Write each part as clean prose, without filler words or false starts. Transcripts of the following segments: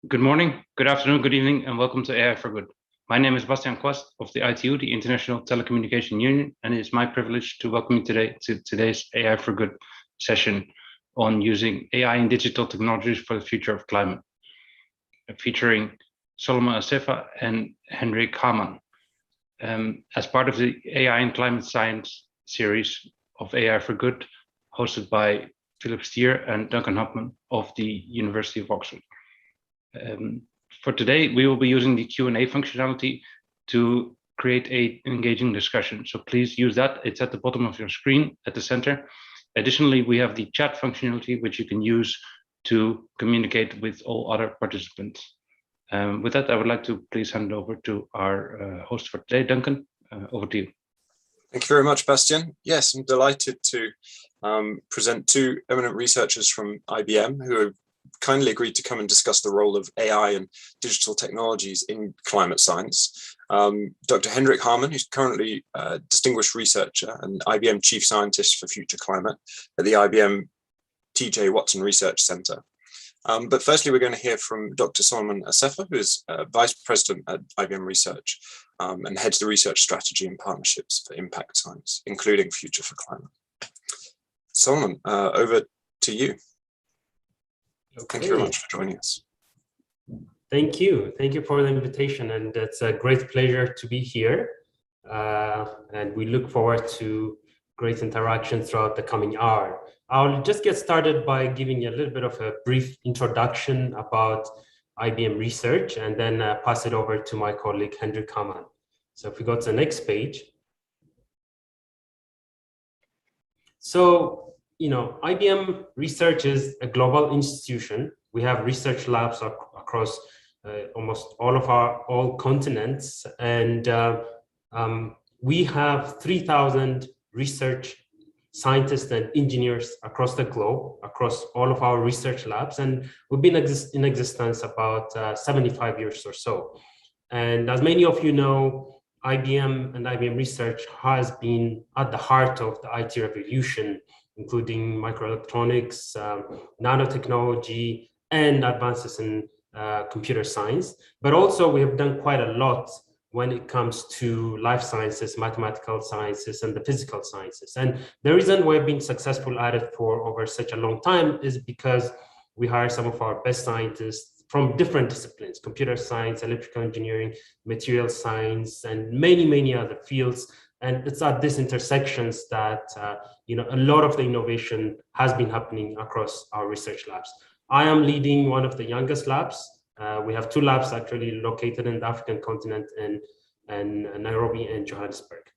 Good morning, good afternoon, good evening, and welcome to AI for Good. My name is Bastian Quast of the ITU, the International Telecommunication Union, and it is my privilege to welcome you today to today's AI for Good session on using AI and digital technologies for the future of climate, featuring Solomon Asefa and Hendrik Hamann. As part of the AI and climate science series of AI for Good, hosted by Philip Stier and Duncan Hopman of the University of Oxford. For today, we will be using the Q&A functionality to create an engaging discussion. So please use that. It's at the bottom of your screen at the center. Additionally, we have the chat functionality, which you can use to communicate with all other participants. With that, I would like to please hand it over to our host for today, Duncan. Over to you. Thank you very much, Bastian. Yes, I'm delighted to present two eminent researchers from IBM who have kindly agreed to come and discuss the role of AI and digital technologies in climate science. Dr. Hendrik Hamann, who's currently a distinguished researcher and IBM Chief Scientist for Future Climate at the IBM TJ Watson Research Center. But firstly, we're going to hear from Dr. Solomon Asefa, who is Vice President at IBM Research and heads the research strategy and partnerships for impact science, including Future for Climate. Solomon, over to you. Okay. Thank you very much for joining us. Thank you. Thank you for the invitation. And it's a great pleasure to be here. And we look forward to great interaction throughout the coming hour. I'll just get started by giving you a little bit of a brief introduction about IBM Research and then pass it over to my colleague, Hendrik Hamann. So if we go to the next page. So, IBM Research is a global institution. We have research labs across almost all continents, and we have 3,000 research scientists and engineers across the globe, across all of our research labs, and we've been in existence about 75 years or so. And as many of you know, IBM and IBM Research has been at the heart of the IT revolution, including microelectronics, nanotechnology, and advances in computer science. But also we have done quite a lot when it comes to life sciences, mathematical sciences, and the physical sciences. And the reason we've been successful at it for over such a long time is because we hire some of our best scientists from different disciplines: computer science, electrical engineering, material science, and many, many other fields. And it's at these intersections that a lot of the innovation has been happening across our research labs. I am leading one of the youngest labs. We have two labs actually located in the African continent in Nairobi and Johannesburg.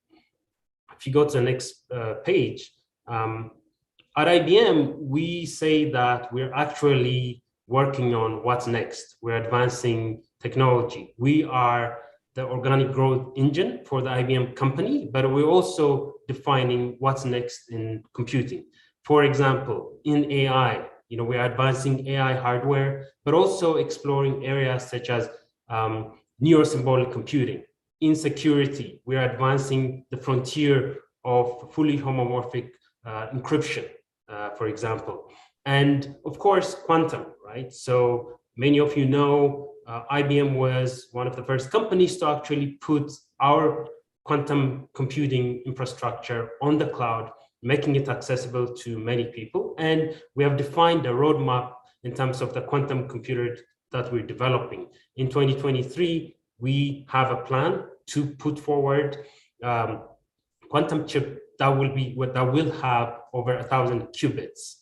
If you go to the next page, at IBM, we say that we're actually working on what's next. We're advancing technology. We are the organic growth engine for the IBM company, but we're also defining what's next in computing. For example, in AI, we're advancing AI hardware, but also exploring areas such as neurosymbolic computing. In security, we're advancing the frontier of fully homomorphic encryption, for example. And of course, quantum, right? So many of you know, IBM was one of the first companies to actually put our quantum computing infrastructure on the cloud, making it accessible to many people. And we have defined a roadmap in terms of the quantum computer that we're developing. In 2023, we have a plan to put forward quantum chip that will have over 1,000 qubits.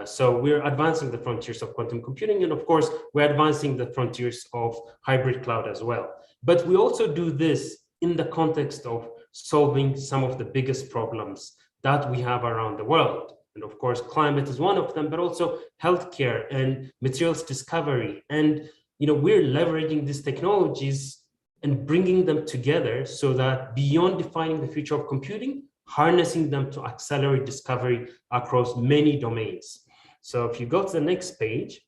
So we're advancing the frontiers of quantum computing, and of course, we're advancing the frontiers of hybrid cloud as well. But we also do this in the context of solving some of the biggest problems that we have around the world. And of course, climate is one of them, but also healthcare and materials discovery. And we're leveraging these technologies and bringing them together so that beyond defining the future of computing, harnessing them to accelerate discovery across many domains. So if you go to the next page,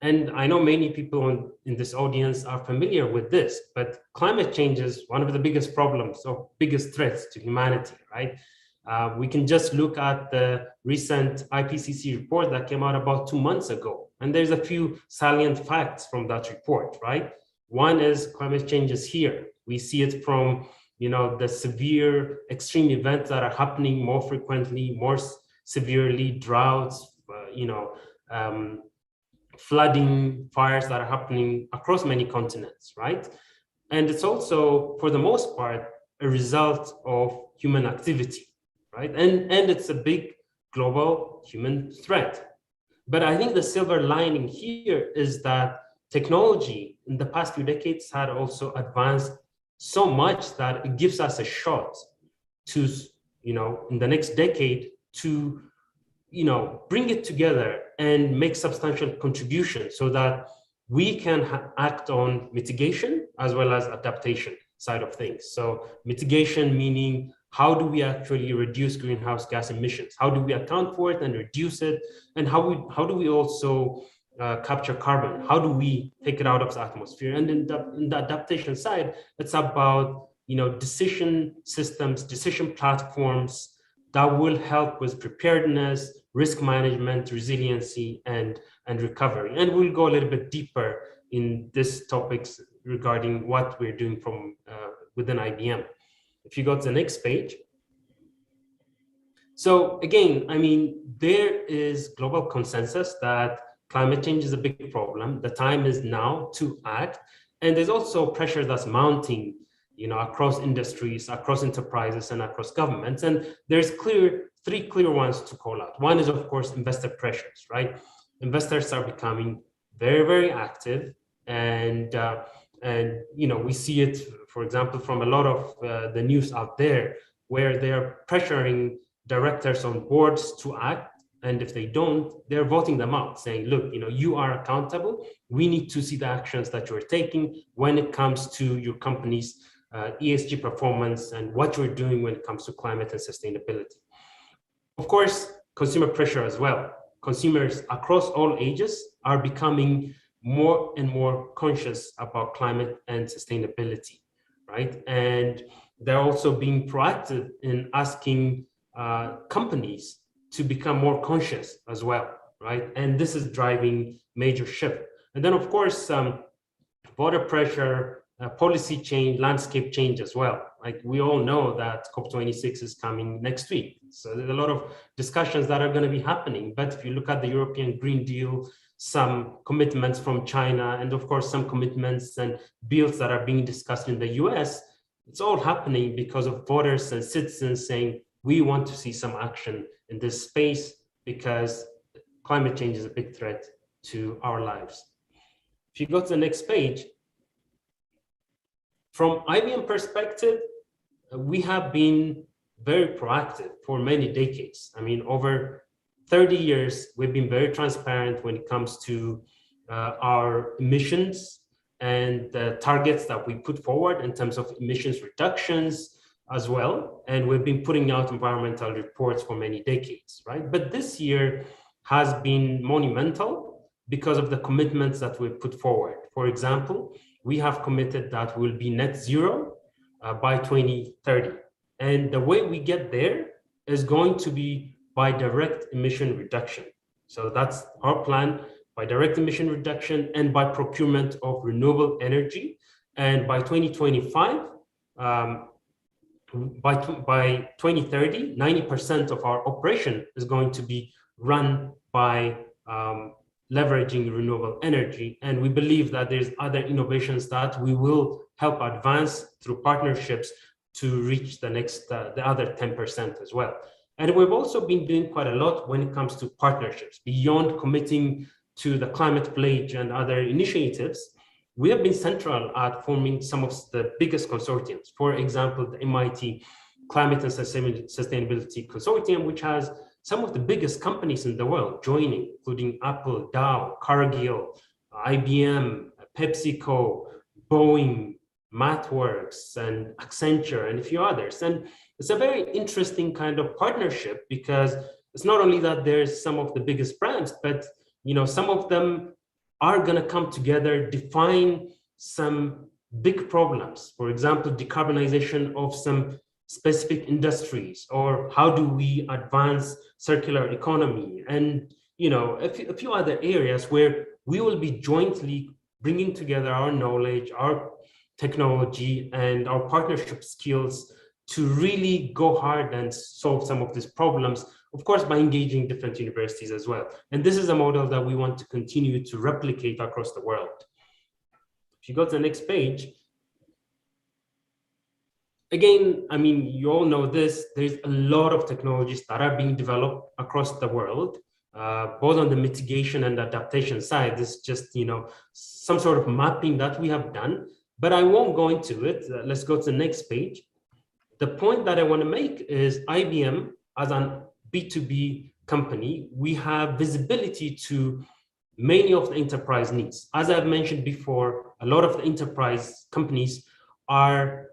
and I know many people in this audience are familiar with this, but climate change is one of the biggest problems or biggest threats to humanity, right? We can just look at the recent IPCC report that came out about 2 months ago. And there's a few salient facts from that report, right? One is climate change is here. We see it from, the severe extreme events that are happening more frequently, more severely, droughts, flooding, fires that are happening across many continents, right? And it's also, for the most part, a result of human activity, right? And it's a big global human threat. But I think the silver lining here is that technology in the past few decades had also advanced so much that it gives us a shot to, in the next decade to, bring it together and make substantial contributions so that we can act on mitigation as well as adaptation side of things. So mitigation meaning, how do we actually reduce greenhouse gas emissions? How do we account for it and reduce it? And how do we also capture carbon? How do we take it out of the atmosphere? And in the adaptation side, it's about decision systems, decision platforms that will help with preparedness, risk management, resiliency, and recovery. And we'll go a little bit deeper in these topics regarding what we're doing from within IBM. If you go to the next page. So again, there is global consensus that climate change is a big problem. The time is now to act. And there's also pressure that's mounting, across industries, across enterprises, and across governments. And there's three clear ones to call out. One is, of course, investor pressures, right? Investors are becoming very, very active. And we see it, for example, from a lot of the news out there, where they're pressuring directors on boards to act. And if they don't, they're voting them out, saying, look, you are accountable. We need to see the actions that you're taking when it comes to your company's ESG performance and what you're doing when it comes to climate and sustainability. Of course, consumer pressure as well. Consumers across all ages are becoming more and more conscious about climate and sustainability, right? And they're also being proactive in asking companies to become more conscious as well, right? And this is driving major shift. And then, of course, border pressure, policy change, landscape change as well. Like we all know that COP26 is coming next week. So there's a lot of discussions that are going to be happening. But if you look at the European Green Deal, some commitments from China, and of course, some commitments and bills that are being discussed in the US, it's all happening because of voters and citizens saying, we want to see some action in this space because climate change is a big threat to our lives. If you go to the next page, from IBM perspective, we have been very proactive for many decades. Over 30 years, we've been very transparent when it comes to our emissions and the targets that we put forward in terms of emissions reductions as well. And we've been putting out environmental reports for many decades, right? But this year has been monumental because of the commitments that we've put forward. For example, we have committed that we'll be net zero by 2030. And the way we get there is going to be by direct emission reduction. So that's our plan, by direct emission reduction and by procurement of renewable energy. And by 2025, by 2030, 90% of our operation is going to be run by leveraging renewable energy. And we believe that there's other innovations that we will help advance through partnerships to reach the other 10% as well. And we've also been doing quite a lot when it comes to partnerships. Beyond committing to the climate pledge and other initiatives, we have been central at forming some of the biggest consortiums. For example, the MIT Climate and Sustainability Consortium, which has some of the biggest companies in the world joining, including Apple, Dow, Cargill, IBM, PepsiCo, Boeing, MathWorks, and Accenture, and a few others. And it's a very interesting kind of partnership because it's not only that there's some of the biggest brands, but some of them are going to come together, define some big problems. For example, decarbonization of some specific industries, or how do we advance circular economy, and a few other areas where we will be jointly bringing together our knowledge, our technology, and our partnership skills to really go hard and solve some of these problems, of course, by engaging different universities as well. And this is a model that we want to continue to replicate across the world. If you go to the next page, again, I mean, you all know this, there's a lot of technologies that are being developed across the world, both on the mitigation and adaptation side. This is just, some sort of mapping that we have done, but I won't go into it. Let's go to the next page. The point that I want to make is IBM, as an B2B company, we have visibility to many of the enterprise needs. As I've mentioned before, a lot of the enterprise companies are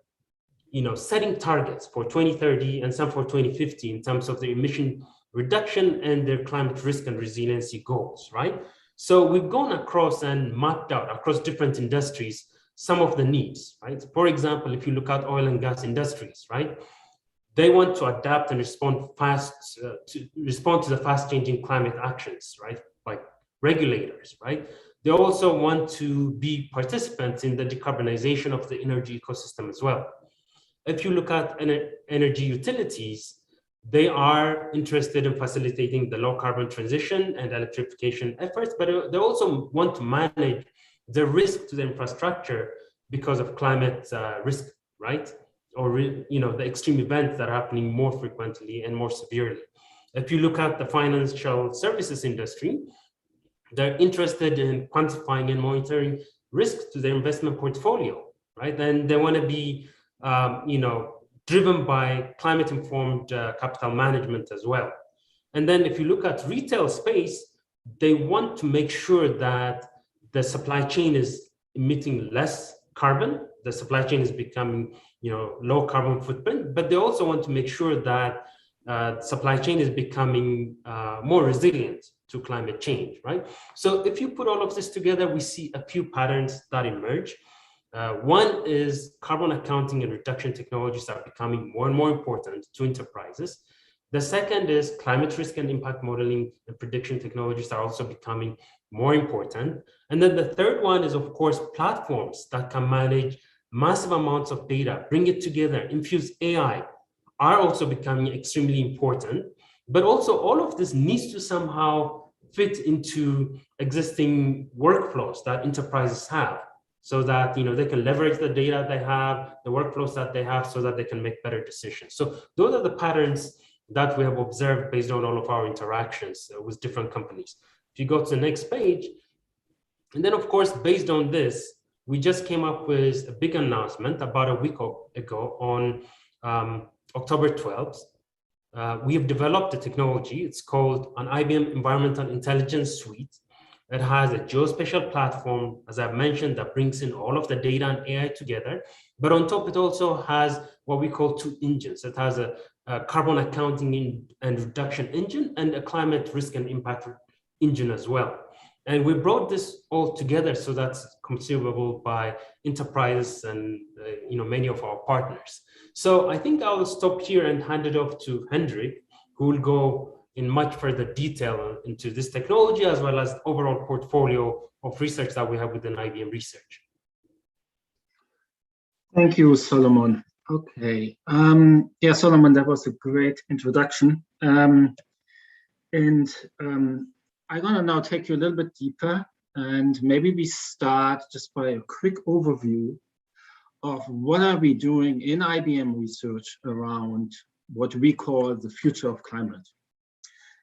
setting targets for 2030 and some for 2050 in terms of their emission reduction and their climate risk and resiliency goals, right? So we've gone across and mapped out across different industries some of the needs, right? For example, if you look at oil and gas industries, right? They want to adapt and respond to the fast changing climate actions, right? Like regulators, right? They also want to be participants in the decarbonization of the energy ecosystem as well. If you look at energy utilities, they are interested in facilitating the low carbon transition and electrification efforts, but they also want to manage the risk to the infrastructure because of climate risk, right? Or the extreme events that are happening more frequently and more severely. If you look at the financial services industry, they're interested in quantifying and monitoring risks to their investment portfolio, right? And they want to be driven by climate-informed capital management as well. And then if you look at retail space, they want to make sure that the supply chain is emitting less carbon, the supply chain is becoming low carbon footprint, but they also want to make sure that supply chain is becoming more resilient to climate change, right? So if you put all of this together, we see a few patterns that emerge. One is carbon accounting and reduction technologies are becoming more and more important to enterprises. The second is climate risk and impact modeling and prediction technologies are also becoming more important. And then the third one is, of course, platforms that can manage massive amounts of data, bring it together, infuse AI, are also becoming extremely important. But also all of this needs to somehow fit into existing workflows that enterprises have, so that they can leverage the data they have, the workflows that they have, so that they can make better decisions. So those are the patterns that we have observed based on all of our interactions with different companies. If you go to the next page, and then of course, based on this, we just came up with a big announcement about a week ago on October 12th. We have developed a technology. It's called an IBM Environmental Intelligence Suite. It has a geospatial platform, as I've mentioned, that brings in all of the data and AI together. But on top, it also has what we call two engines. It has a carbon accounting and reduction engine and a climate risk and impact engine as well. And we brought this all together so that's consumable by enterprises and many of our partners. So I think I'll stop here and hand it off to Hendrik, who will go in much further detail into this technology, as well as overall portfolio of research that we have within IBM Research. Thank you, Solomon. Okay. Yeah, Solomon, that was a great introduction. I'm going to now take you a little bit deeper, and maybe we start just by a quick overview of what are we doing in IBM Research around what we call the future of climate.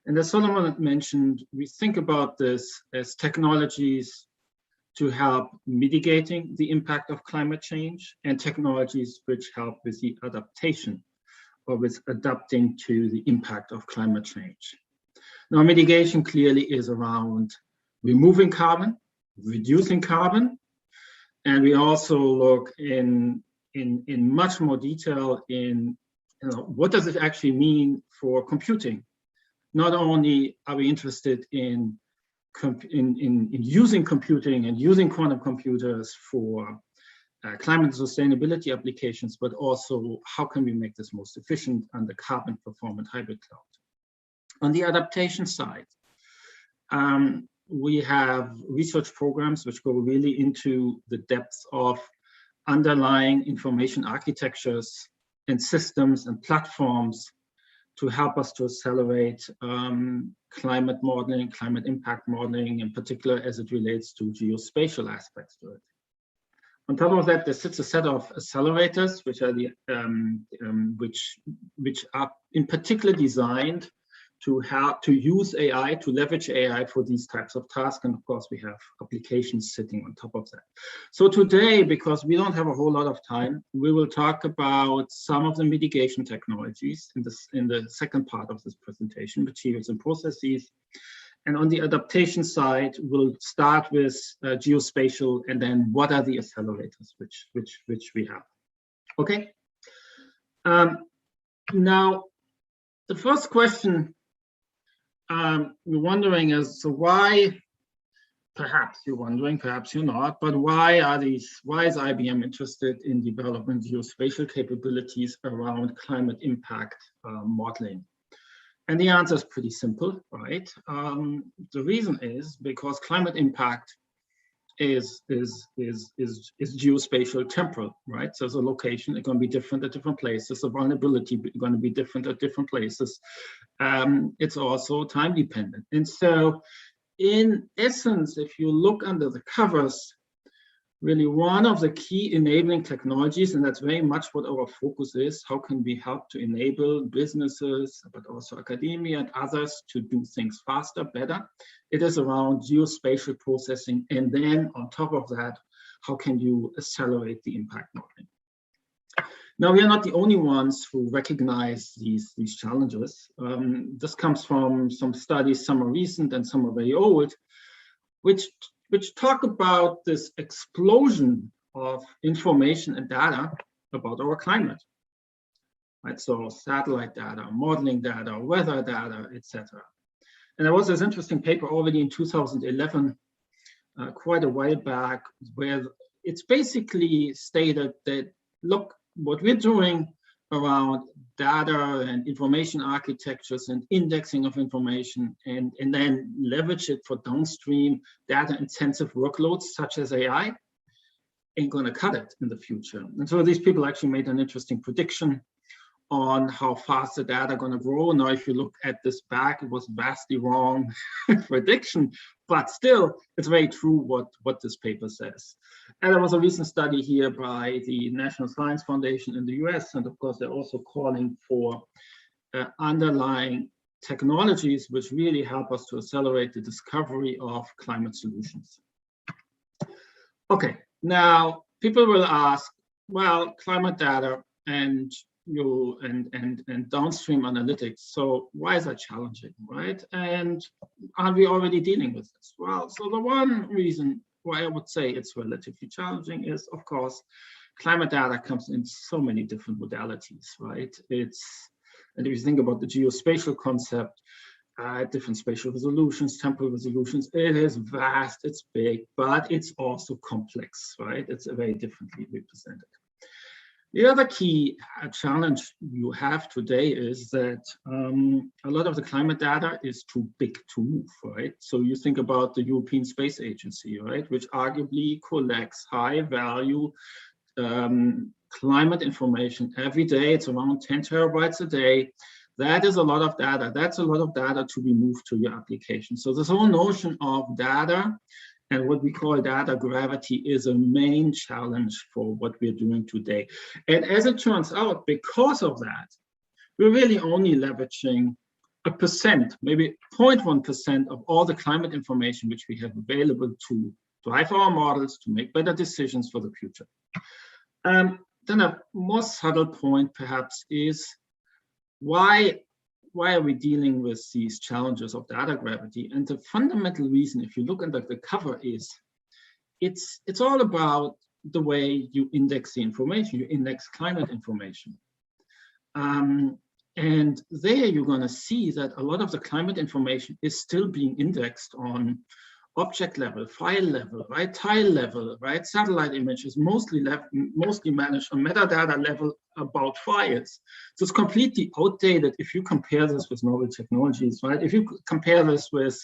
And as Solomon had mentioned, we think about this as technologies to help mitigating the impact of climate change and technologies which help with the adaptation or with adapting to the impact of climate change. Now, mitigation clearly is around removing carbon, reducing carbon, and we also look in much more detail in what does it actually mean for computing. Not only are we interested in using computing and using quantum computers for climate sustainability applications, but also how can we make this most efficient under carbon performant hybrid cloud. On the adaptation side, we have research programs which go really into the depths of underlying information architectures and systems and platforms to help us to accelerate climate modeling, climate impact modeling, in particular as it relates to geospatial aspects to it. On top of that, there sits a set of accelerators, which are which are in particular designed to use AI, to leverage AI for these types of tasks. And of course, we have applications sitting on top of that. So today, because we don't have a whole lot of time, we will talk about some of the mitigation technologies in the second part of this presentation, materials and processes. And on the adaptation side, we'll start with geospatial, and then what are the accelerators which we have. Okay. Now, the first question you're wondering is, so why, perhaps you're wondering, perhaps you're not, but why is IBM interested in developing geospatial capabilities around climate impact modeling? And the answer is pretty simple, right? The reason is because climate impact is geospatial temporal, right? So the location is going to be different at different places. The vulnerability is going to be different at different places. It's also time dependent. And so in essence, if you look under the covers, really one of the key enabling technologies, and that's very much what our focus is, how can we help to enable businesses, but also academia and others to do things faster, better? It is around geospatial processing. And then on top of that, how can you accelerate the impact modeling? Now, we are not the only ones who recognize these challenges. This comes from some studies, some are recent and some are very old, which talk about this explosion of information and data about our climate. Right? So satellite data, modeling data, weather data, etc. And there was this interesting paper already in 2011, quite a while back, where it's basically stated that, look, what we're doing around data and information architectures and indexing of information and then leverage it for downstream data intensive workloads such as AI ain't going to cut it in the future. And so these people actually made an interesting prediction on how fast the data are going to grow. Now, if you look at this back, it was vastly wrong prediction, but still, it's very true what this paper says. And there was a recent study here by the National Science Foundation in the US, and of course, they're also calling for underlying technologies which really help us to accelerate the discovery of climate solutions. Okay, now people will ask, well, climate data and downstream analytics. So why is that challenging, right? And are we already dealing with this? Well, so the one reason why I would say it's relatively challenging is, of course, climate data comes in so many different modalities, right? And if you think about the geospatial concept, different spatial resolutions, temporal resolutions, it is vast, it's big, but it's also complex, right? It's very differently represented. The other key challenge you have today is that a lot of the climate data is too big to move, right? So you think about the European Space Agency, right, which arguably collects high value climate information every day. It's around 10 terabytes a day. That is a lot of data. That's a lot of data to be moved to your application. So this whole notion of data and what we call data gravity is a main challenge for what we're doing today. And as it turns out, because of that, we're really only leveraging 1%, maybe 0.1% of all the climate information which we have available to drive our models, to make better decisions for the future. Then a more subtle point perhaps is why are we dealing with these challenges of data gravity? And the fundamental reason, if you look under the cover, is it's all about the way you index the information, you index climate information. And there you're going to see that a lot of the climate information is still being indexed on object level, file level, right, tile level, right, satellite images, mostly managed on metadata level about files. So it's completely outdated if you compare this with novel technologies, right? If you compare this with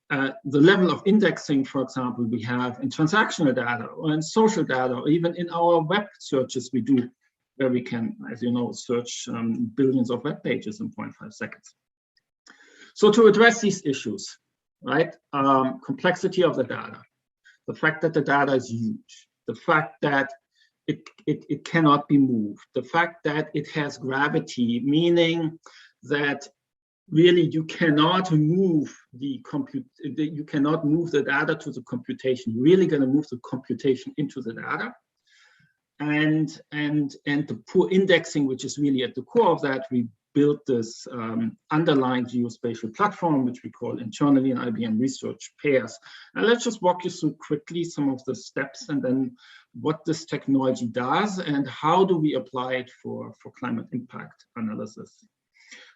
the level of indexing, for example, we have in transactional data or in social data, or even in our web searches we do, where we can, as you know, search billions of web pages in 0.5 seconds. So to address these issues, right, complexity of the data, the fact that the data is huge, the fact that it cannot be moved, the fact that it has gravity, meaning that really you cannot move the data to the computation. You're really going to move the computation into the data, and the poor indexing, which is really at the core of that. We built this underlying geospatial platform, which we call internally in IBM Research pairs. And let's just walk you through quickly some of the steps, and then what this technology does and how do we apply it for climate impact analysis.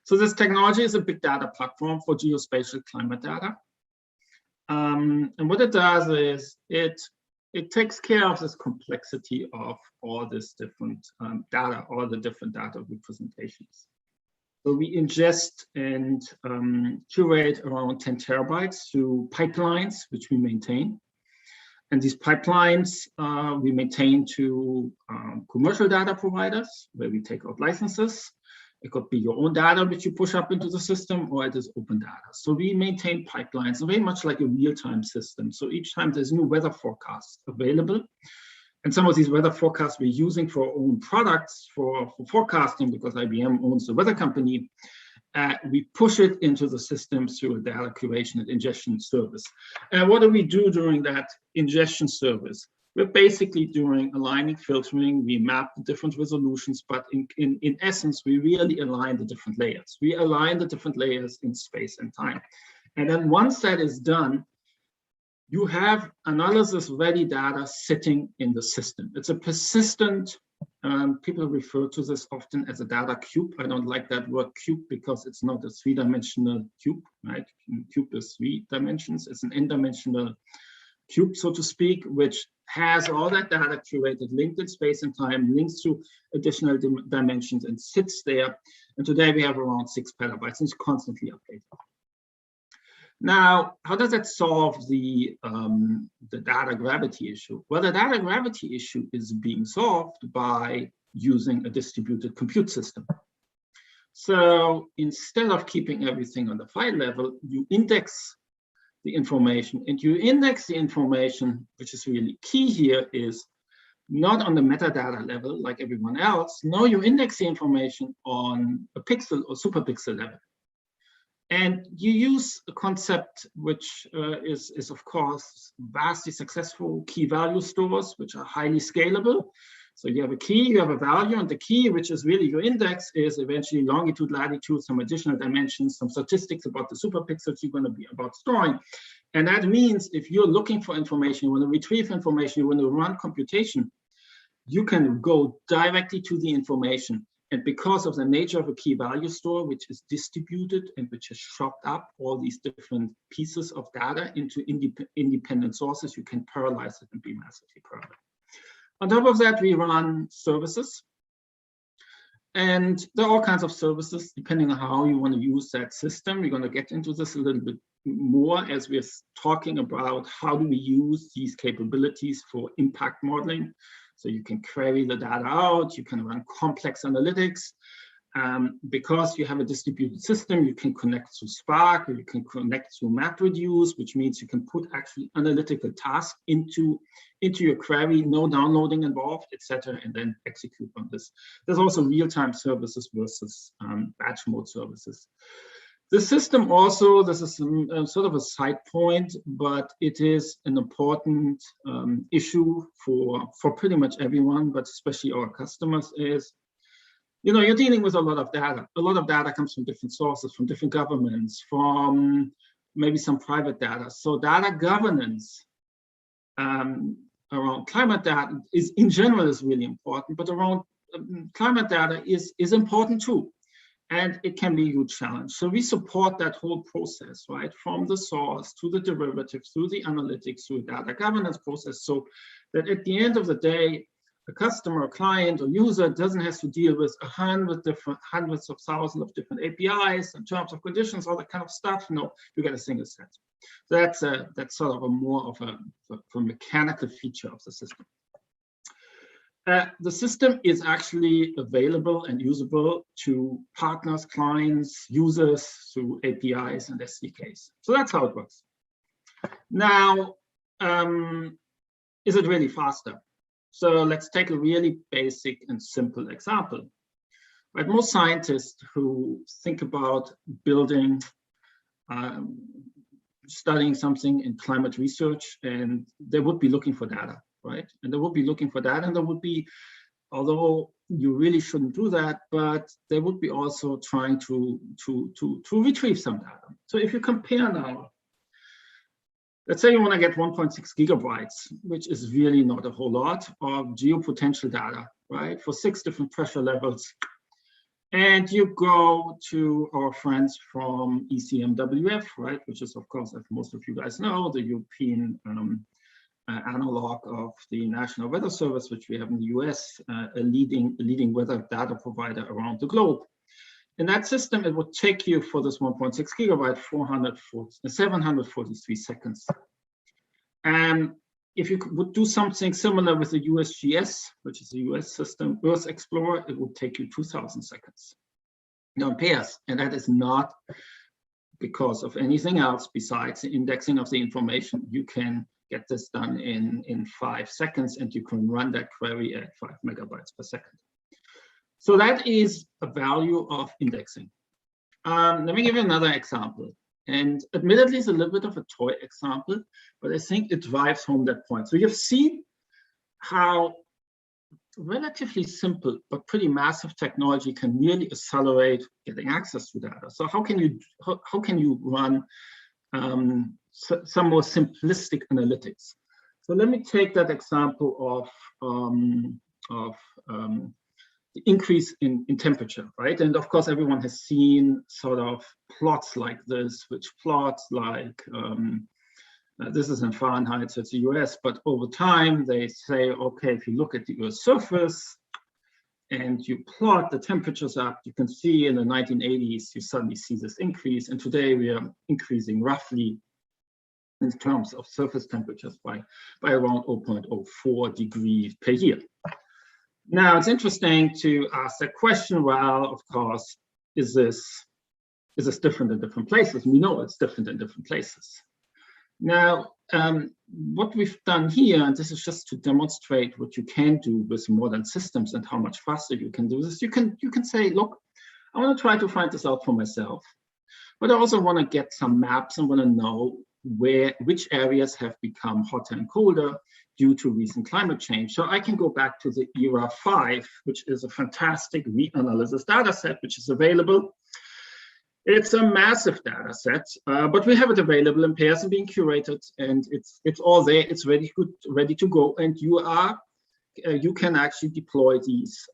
So this technology is a big data platform for geospatial climate data. And what it does is it takes care of this complexity of all this different data, all the different data representations. So we ingest and curate around 10 terabytes through pipelines, which we maintain. And these pipelines we maintain to commercial data providers, where we take out licenses. It could be your own data which you push up into the system, or it is open data. So we maintain pipelines, very much like a real-time system. So each time there's new weather forecasts available, and some of these weather forecasts we're using for our own products for forecasting, because IBM owns the weather company, we push it into the system through a data curation and ingestion service. And what do we do during that ingestion service? We're basically doing aligning, filtering. We map the different resolutions, but in essence, we really align the different layers. We align the different layers in space and time. And then once that is done, you have analysis-ready data sitting in the system. It's a persistent, people refer to this often as a data cube. I don't like that word cube because it's not a three-dimensional cube, right? Cube is 3 dimensions. It's an n-dimensional cube, so to speak, which has all that data curated, linked in space and time, links to additional dimensions, and sits there. And today we have around 6 petabytes, and it's constantly updated. Now, how does that solve the data gravity issue? Well, the data gravity issue is being solved by using a distributed compute system. So instead of keeping everything on the file level, you index the information, and you index the information, which is really key here, is not on the metadata level like everyone else. No, you index the information on a pixel or superpixel level. And you use a concept which is of course vastly successful, key value stores, which are highly scalable. So you have a key, you have a value, and the key, which is really your index, is eventually longitude, latitude, some additional dimensions, some statistics about the superpixels you're going to be about storing. And that means if you're looking for information, you want to retrieve information, you want to run computation, you can go directly to the information. And because of the nature of a key value store, which is distributed and which has chopped up all these different pieces of data into independent sources, you can parallelize it and be massively parallel. On top of that, we run services. And there are all kinds of services, depending on how you want to use that system. We're going to get into this a little bit more as we're talking about how do we use these capabilities for impact modeling. So you can query the data out, you can run complex analytics. Because you have a distributed system, you can connect to Spark, or you can connect to MapReduce, which means you can put actually analytical tasks into your query, no downloading involved, etc., and then execute on this. There's also real-time services versus batch mode services. The system also, this is sort of a side point, but it is an important issue for pretty much everyone, but especially our customers, is you're dealing with a lot of data. A lot of data comes from different sources, from different governments, from maybe some private data. So data governance around climate data is, in general, is really important, but around climate data is important too. And it can be a huge challenge. So we support that whole process, right? From the source to the derivatives, through the analytics, through data governance process, so that at the end of the day, a customer, client, or user doesn't have to deal with hundreds of thousands of different APIs and terms of conditions, all that kind of stuff. No, you get a single set. So that's sort of a more of a mechanical feature of the system. The system is actually available and usable to partners, clients, users through APIs and SDKs. So that's how it works. Now, is it really faster? So let's take a really basic and simple example. Right, most scientists who think about building, studying something in climate research, and they would be looking for data, right? And they would be looking for data, and there would be, although you really shouldn't do that, but they would be also trying to retrieve some data. So if you compare now, let's say you want to get 1.6 gigabytes, which is really not a whole lot of geopotential data, right? For 6 different pressure levels. And you go to our friends from ECMWF, right? Which is, of course, as most of you guys know, the European analog of the National Weather Service, which we have in the US, a leading weather data provider around the globe. In that system, it would take you for this 1.6 gigabyte, 743 seconds. And if you would do something similar with the USGS, which is the US system, Earth Explorer, it would take you 2,000 seconds. Now in pairs, and that is not because of anything else besides the indexing of the information. You can get this done in 5 seconds, and you can run that query at 5 megabytes per second. So that is a value of indexing. Let me give you another example. And admittedly, it's a little bit of a toy example, but I think it drives home that point. So you've seen how relatively simple but pretty massive technology can really accelerate getting access to data. So how can you run some more simplistic analytics? So let me take that example of the increase in temperature, right? And of course, everyone has seen sort of plots like this, which plots like, this is in Fahrenheit, so it's the US, but over time they say, okay, if you look at the Earth's surface and you plot the temperatures up, you can see in the 1980s, you suddenly see this increase. And today we are increasing roughly in terms of surface temperatures by around 0.04 degrees per year. Now, it's interesting to ask the question, well, of course, is this different in different places? We know it's different in different places. Now, what we've done here, and this is just to demonstrate what you can do with modern systems and how much faster you can do this, you can say, look, I want to try to find this out for myself, but I also want to get some maps and want to know which areas have become hotter and colder due to recent climate change. So I can go back to the ERA 5, which is a fantastic reanalysis data set, which is available. It's a massive data set, but we have it available in pairs and being curated, and it's all there. It's ready to go, and you can actually deploy these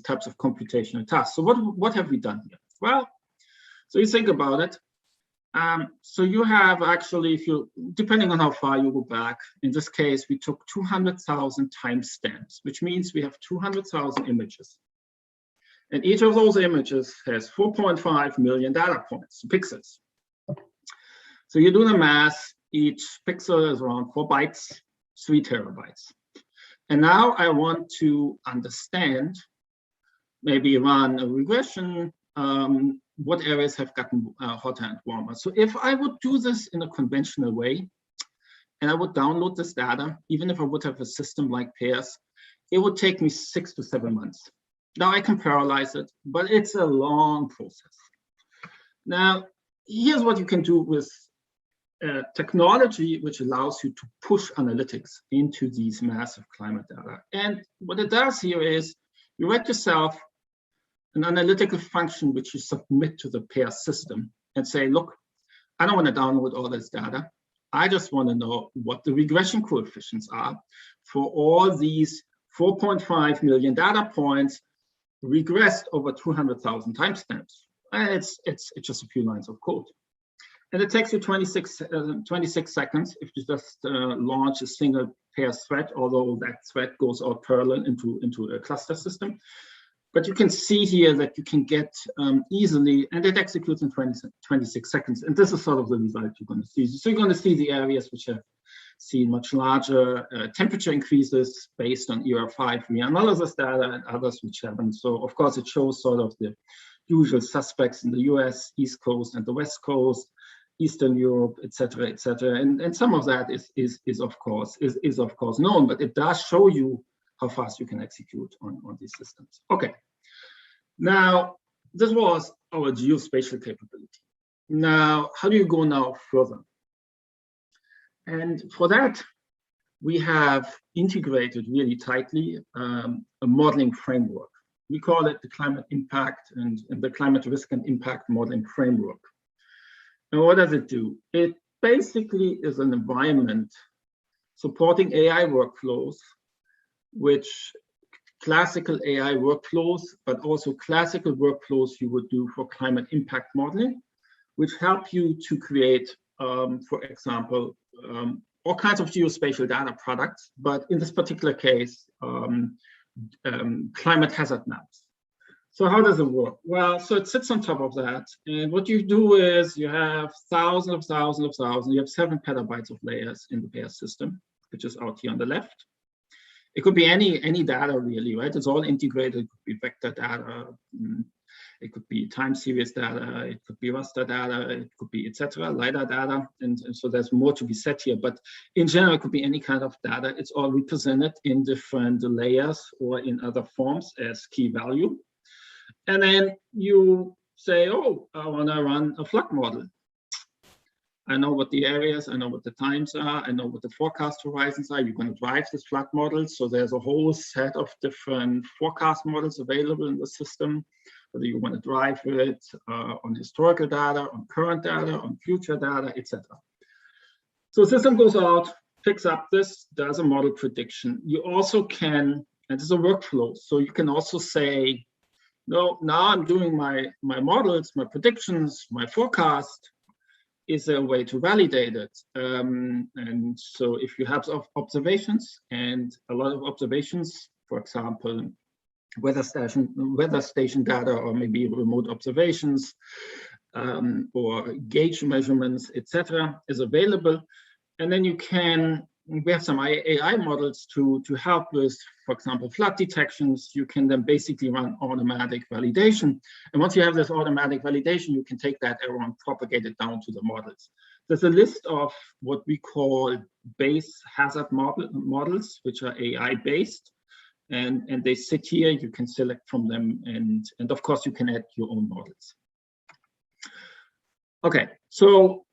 types of computational tasks. So what have we done here? Well, so you think about it. So you have actually, depending on how far you go back, in this case, we took 200,000 timestamps, which means we have 200,000 images. And each of those images has 4.5 million data points, pixels. So you do the math, each pixel is around 4 bytes, 3 terabytes. And now I want to understand, maybe run a regression, what areas have gotten hotter and warmer. So if I would do this in a conventional way, and I would download this data, even if I would have a system like pairs, it would take me 6 to 7 months. Now I can parallelize it, but it's a long process. Now, here's what you can do with technology, which allows you to push analytics into these massive climate data. And what it does here is you write yourself an analytical function which you submit to the pair system and say, look, I don't want to download all this data. I just want to know what the regression coefficients are for all these 4.5 million data points regressed over 200,000 timestamps. It's just a few lines of code. And it takes you 26 seconds if you just launch a single pair thread, although that thread goes out parallel into a cluster system. But you can see here that you can get easily, and it executes in 26 seconds. And this is sort of the result you're going to see. So you're going to see the areas which have seen much larger temperature increases based on ER5 reanalysis data and others which haven't. So of course, it shows sort of the usual suspects in the US, East Coast and the West Coast, Eastern Europe, et cetera, and some of that is of course known, but it does show you how fast you can execute on these systems. Okay, now this was our geospatial capability. Now, how do you go now further? And for that, we have integrated really tightly a modeling framework. We call it the climate impact and the climate risk and impact modeling framework. And what does it do? It basically is an environment supporting AI workflows, which classical AI workflows, but also classical workflows you would do for climate impact modeling, which help you to create, for example, all kinds of geospatial data products, but in this particular case, climate hazard maps. So how does it work? Well, so it sits on top of that. And what you do is you have thousands, you have 7 petabytes of layers in the pair system, which is out here on the left. It could be any data really, right? It's all integrated. It could be vector data, it could be time series data, it could be raster data, it could be etc. LiDAR data, and so there's more to be said here. But in general, it could be any kind of data. It's all represented in different layers or in other forms as key value. And then you say, oh, I want to run a flood model. I know what the areas, I know what the times are, I know what the forecast horizons are. You're going to drive this flood model. So there's a whole set of different forecast models available in the system, whether you want to drive it on historical data, on current data, on future data, etc. So the system goes out, picks up this, does a model prediction. You also can, and this is a workflow, so you can also say, no, now I'm doing my models, my predictions, my forecast. Is there a way to validate it? And so if you have observations, and a lot of observations, for example, weather station data, or maybe remote observations, or gauge measurements, etc., is available. And then you can, we have some AI models to help with, for example, flood detections. You can then basically run automatic validation. And once you have this automatic validation, you can take that error and propagate it down to the models. There's a list of what we call base hazard models, which are AI-based. And they sit here, you can select from them. And of course, you can add your own models. Okay, so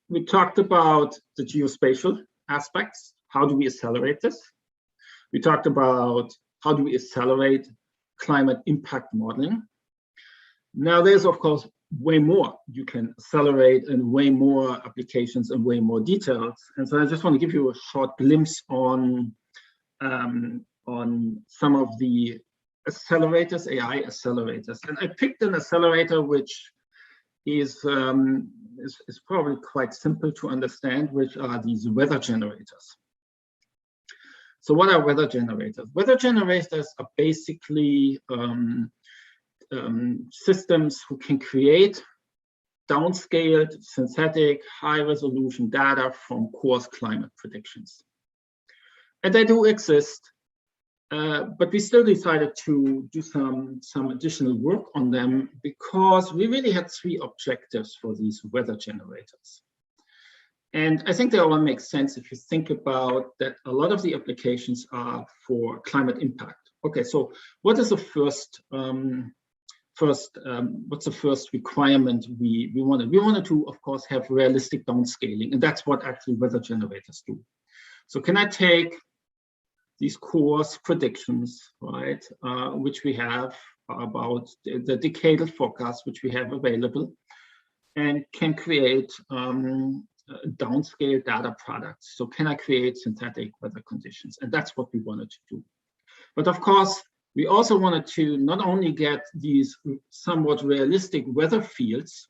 we talked about the geospatial aspects. How do we accelerate this? We talked about how do we accelerate climate impact modeling. Now there's of course way more you can accelerate and way more applications and way more details. And so I just want to give you a short glimpse on some of the accelerators, AI accelerators. And I picked an accelerator which is probably quite simple to understand, which are these weather generators. So what are weather generators? Weather generators are basically systems who can create downscaled, synthetic, high-resolution data from coarse climate predictions. And they do exist, but we still decided to do some additional work on them because we really had 3 objectives for these weather generators. And I think they all make sense if you think about that a lot of the applications are for climate impact. Okay, so what is the first what's the first requirement we wanted? We wanted to, of course, have realistic downscaling, and that's what actually weather generators do. So can I take these coarse predictions, right, which we have about the decadal forecast, which we have available, and can create downscale data products. So can I create synthetic weather conditions? And that's what we wanted to do. But of course, We also wanted to not only get these somewhat realistic weather fields,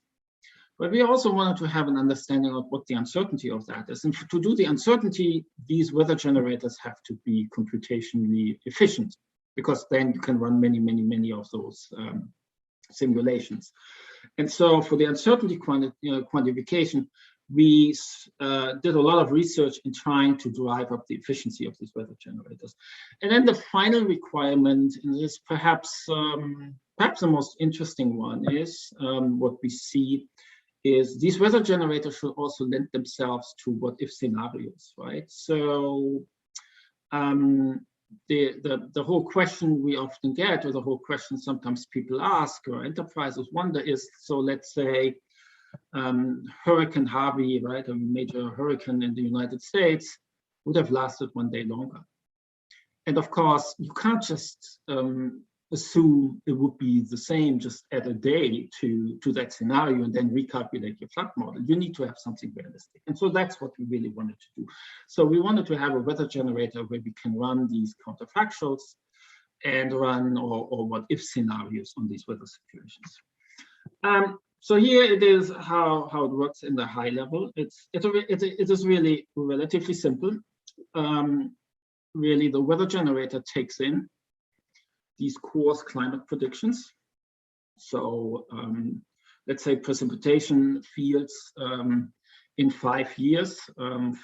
but we also wanted to have an understanding of what the uncertainty of that is. And to do the uncertainty, these weather generators have to be computationally efficient, because then you can run many of those simulations. And so for the uncertainty quantification, we did a lot of research in trying to drive up the efficiency of these weather generators. And then the final requirement, and this perhaps the most interesting one, is what we see is these weather generators should also lend themselves to what-if scenarios, right? So the whole question we often get, or the whole question sometimes people ask or enterprises wonder is, so let's say Hurricane Harvey, right, a major hurricane in the United States, would have lasted one day longer. And of course, you can't just assume it would be the same, just add a day to that scenario and then recalculate your flood model. You need to have something realistic. And so that's what we really wanted to do. So we wanted to have a weather generator where we can run these counterfactuals and run or what-if scenarios on these weather situations. So here it is how it works in the high level. It is really relatively simple. Really, the weather generator takes in these coarse climate predictions. So let's say precipitation fields in 5 years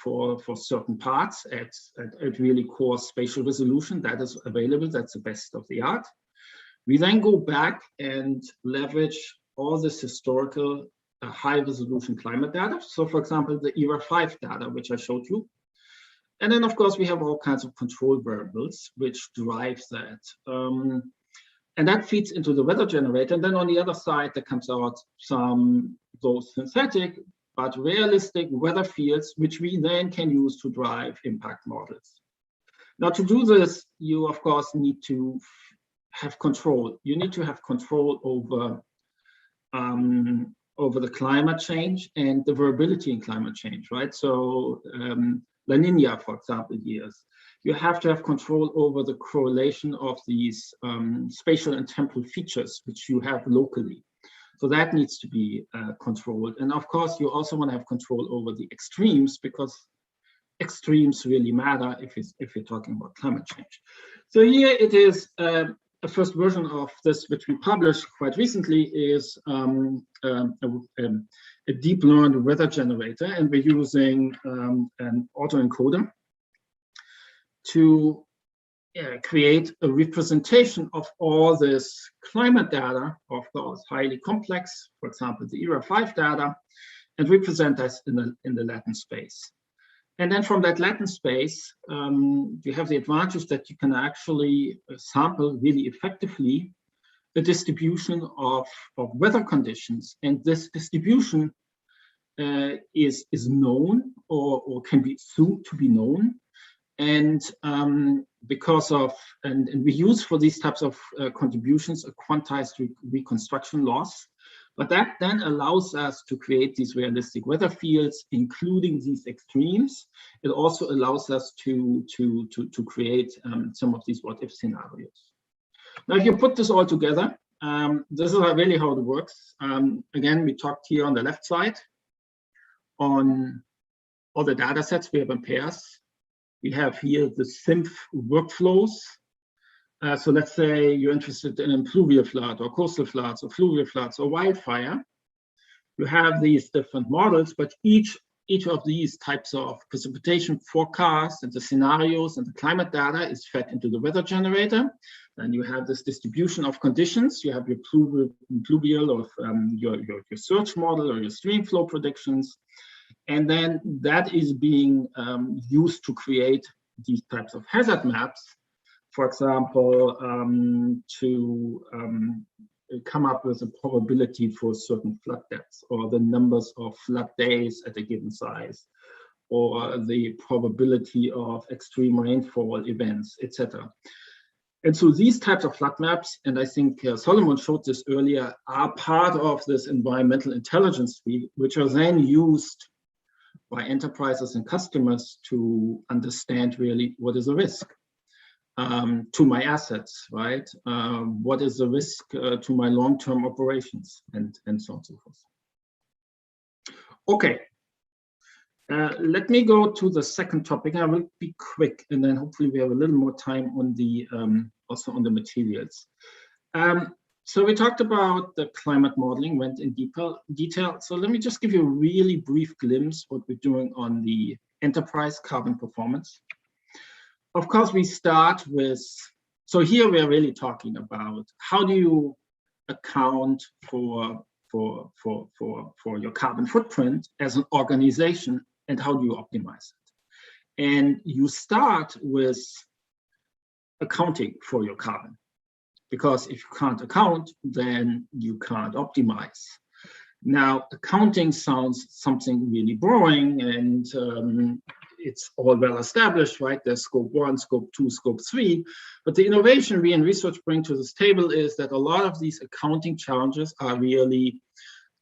for certain parts at really coarse spatial resolution that is available. That's the best of the art. We then go back and leverage all this historical high resolution climate data. So for example, the ERA 5 data, which I showed you. And then, of course, we have all kinds of control variables which drive that. And that feeds into the weather generator. And then on the other side, there comes out some those synthetic but realistic weather fields, which we then can use to drive impact models. Now, to do this, you, of course, need to have control. You need to have control over the climate change and the variability in climate change, right? So La Nina, for example, years. You have to have control over the correlation of these spatial and temporal features which you have locally. So that needs to be controlled. And of course, you also want to have control over the extremes, because extremes really matter if you're talking about climate change. So here it is. A first version of this, which we published quite recently, is a deep learned weather generator, and we're using an autoencoder to create a representation of all this climate data, of course, highly complex, for example, the ERA 5 data, and represent this in the Latin space. And then from that Latin space, you have the advantage that you can actually sample really effectively the distribution of weather conditions. And this distribution is known or can be assumed to be known. And because of, and we use for these types of contributions a quantized reconstruction loss. But that then allows us to create these realistic weather fields, including these extremes. It also allows us to create some of these what-if scenarios. Now, if you put this all together, this is really how it works. Again, we talked here on the left side on all the data sets we have in pairs. We have here the SIMF workflows. So let's say you're interested in pluvial flood or coastal floods or fluvial floods or wildfire. You have these different models, but each of these types of precipitation forecasts and the scenarios and the climate data is fed into the weather generator. Then you have this distribution of conditions. You have your pluvial or your search model or your stream flow predictions. And then that is being used to create these types of hazard maps. For example, to come up with a probability for certain flood depths, or the numbers of flood days at a given size, or the probability of extreme rainfall events, etc. And so these types of flood maps, and I think Solomon showed this earlier, are part of this environmental intelligence suite, which are then used by enterprises and customers to understand really what is a risk. to my assets, right? What is the risk to my long-term operations, and so on and so forth. Okay, let me go to the second topic. I will be quick, and then hopefully we have a little more time on the also on the materials. So we talked about the climate modeling, went in detail. So let me just give you a really brief glimpse what we're doing on the enterprise carbon performance. Of course, we start with, so here we're really talking about how do you account for your carbon footprint as an organization, and how do you optimize it? And you start with accounting for your carbon, because if you can't account, then you can't optimize. Now, accounting sounds something really boring, and it's all well established, right? There's scope 1, scope 2, scope 3. But the innovation we in research bring to this table is that a lot of these accounting challenges are really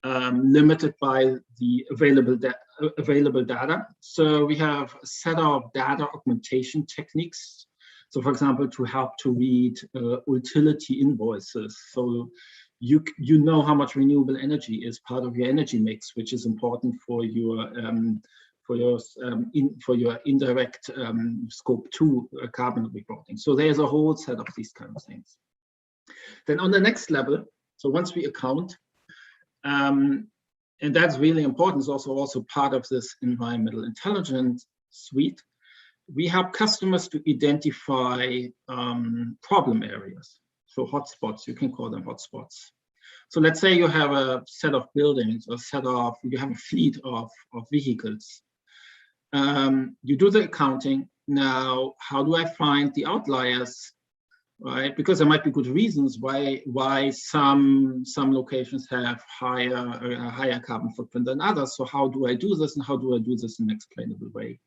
limited by the available data. So we have a set of data augmentation techniques. So for example, to help to read utility invoices. So you know how much renewable energy is part of your energy mix, which is important for your indirect scope 2 carbon reporting. So there's a whole set of these kind of things. Then on the next level, so once we account, and that's really important, it's also part of this environmental intelligence suite, we help customers to identify problem areas. So hotspots, you can call them hotspots. So let's say you have a set of buildings, or you have a fleet of vehicles. You do the accounting. Now, how do I find the outliers, right? Because there might be good reasons why some locations have higher carbon footprint than others. So how do I do this, and how do I do this in an explainable way?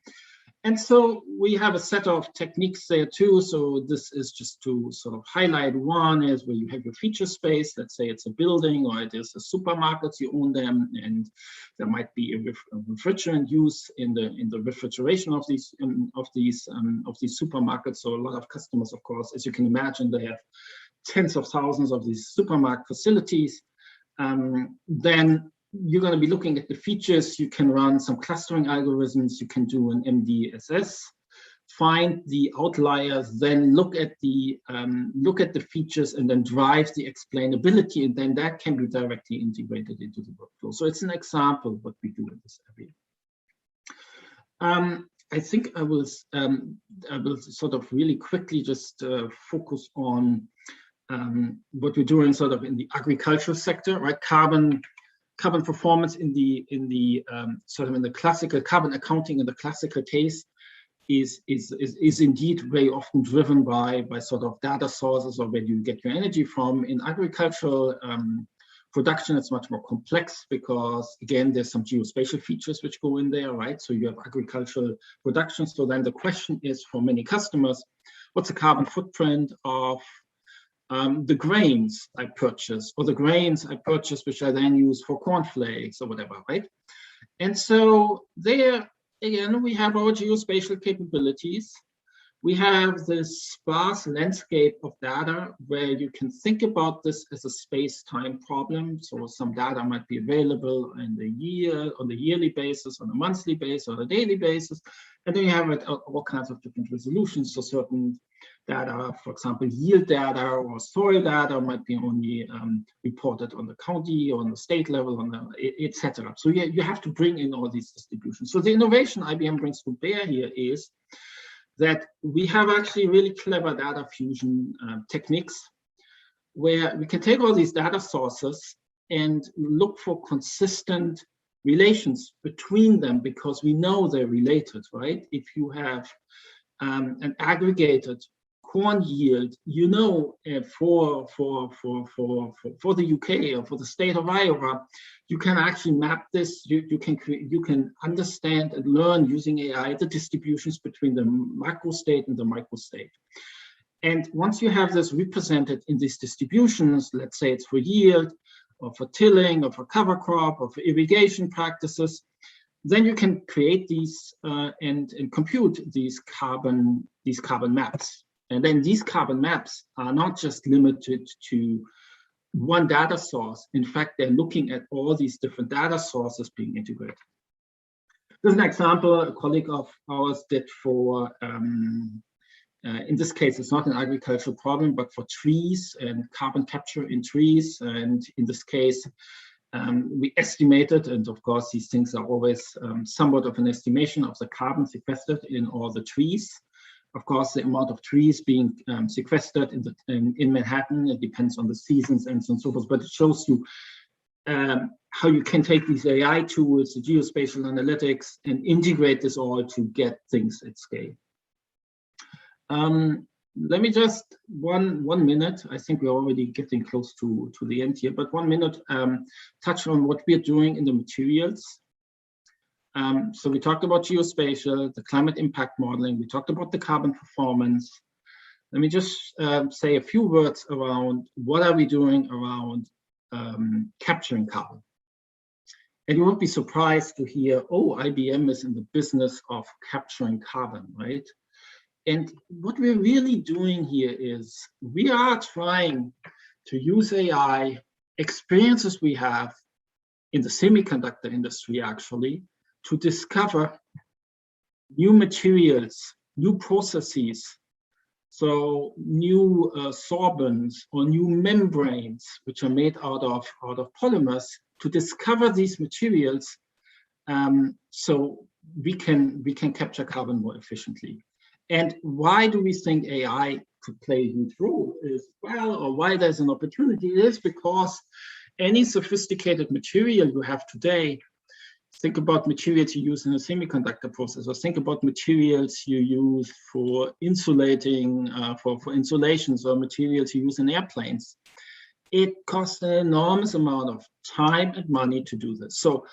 And so we have a set of techniques there too. So this is just to sort of highlight. One is where you have your feature space. Let's say it's a building, or it is a supermarket, you own them, and there might be a refrigerant use in the refrigeration of these supermarkets. So a lot of customers, of course, as you can imagine, they have tens of thousands of these supermarket facilities. Then you're going to be looking at the features. You can run some clustering algorithms. You can do an MDSS, find the outliers, then look at the features, and then drive the explainability, and then that can be directly integrated into the workflow. So it's an example of what we do in this area. I think I will sort of really quickly just focus on what we're doing sort of in the agricultural sector, right? Carbon performance in the sort of in the classical carbon accounting in the classical case is indeed very often driven by sort of data sources, or where you get your energy from. In agricultural production, it's much more complex, because again, there's some geospatial features which go in there, right? So you have agricultural production. So then the question is, for many customers, what's the carbon footprint of the grains I purchase, or the grains I purchase which I then use for cornflakes or whatever, right? And so there, again, we have our geospatial capabilities. We have this sparse landscape of data where you can think about this as a space-time problem. So some data might be available in the year, on the yearly basis, on a monthly basis, on a daily basis. And then you have all kinds of different resolutions. So certain data, for example, yield data or soil data, might be only reported on the county or on the state level, etc. So you have to bring in all these distributions. So the innovation IBM brings to bear here is that we have actually really clever data fusion techniques, where we can take all these data sources and look for consistent relations between them, because we know they're related, right? If you have an aggregated corn yield, you know, for the UK or for the state of Iowa, you can actually map this. You can understand and learn using AI the distributions between the macro state and the micro state. And once you have this represented in these distributions, let's say it's for yield, or for tilling, or for cover crop, or for irrigation practices, then you can create these and compute these carbon maps. And then these carbon maps are not just limited to one data source. In fact, they're looking at all these different data sources being integrated. This is an example a colleague of ours did for, in this case, it's not an agricultural problem, but for trees and carbon capture in trees. And in this case, we estimated, and of course, these things are always somewhat of an estimation of the carbon sequestered in all the trees. Of course, the amount of trees being sequestered in Manhattan, it depends on the seasons and so on and so forth, but it shows you how you can take these AI tools, the geospatial analytics, and integrate this all to get things at scale. Let me just, one minute, I think we're already getting close to the end here, but 1 minute, touch on what we're doing in the materials. So we talked about geospatial, the climate impact modeling, we talked about the carbon performance. Let me just say a few words around what are we doing around capturing carbon. And you won't be surprised to hear, oh, IBM is in the business of capturing carbon, right? And what we're really doing here is we are trying to use AI experiences we have in the semiconductor industry, actually, to discover new materials, new processes, so new sorbents or new membranes, which are made out of polymers, to discover these materials, so we can capture carbon more efficiently. And why do we think AI could play a huge role is, well, or why there's an opportunity is because any sophisticated material you have today, think about materials you use in a semiconductor process, or think about materials you use for insulating, for insulations, or materials you use in airplanes. It costs an enormous amount of time and money to do this. So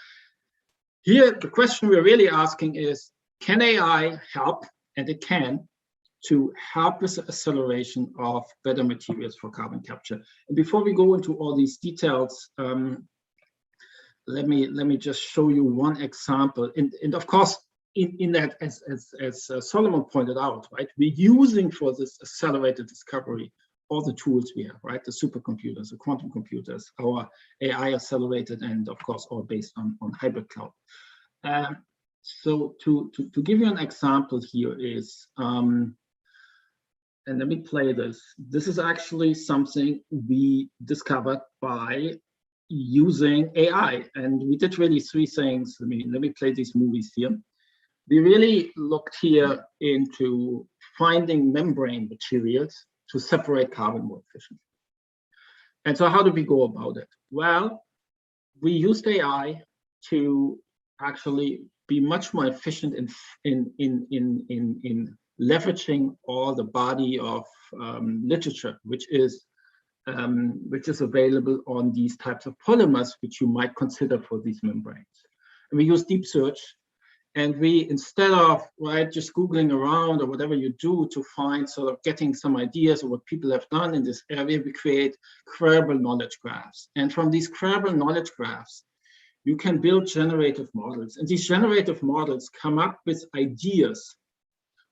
here, the question we're really asking is, can AI help? And it can, to help with the acceleration of better materials for carbon capture. And before we go into all these details, let me just show you one example. And of course, in that, as Solomon pointed out, right, we're using for this accelerated discovery all the tools we have, right? The supercomputers, the quantum computers, our AI accelerated, and of course, all based on hybrid cloud. So to give you an example here is, and let me play this. This is actually something we discovered by using AI, and we did really three things. Let me play these movies here. We really looked here into finding membrane materials to separate carbon more efficiently. And so how do we go about it? Well, we used AI to actually be much more efficient in leveraging all the body of literature, which is available on these types of polymers, which you might consider for these membranes. And we use deep search, and we, instead of just Googling around or whatever you do to find sort of getting some ideas of what people have done in this area, we create queryable knowledge graphs. And from these queryable knowledge graphs, you can build generative models. And these generative models come up with ideas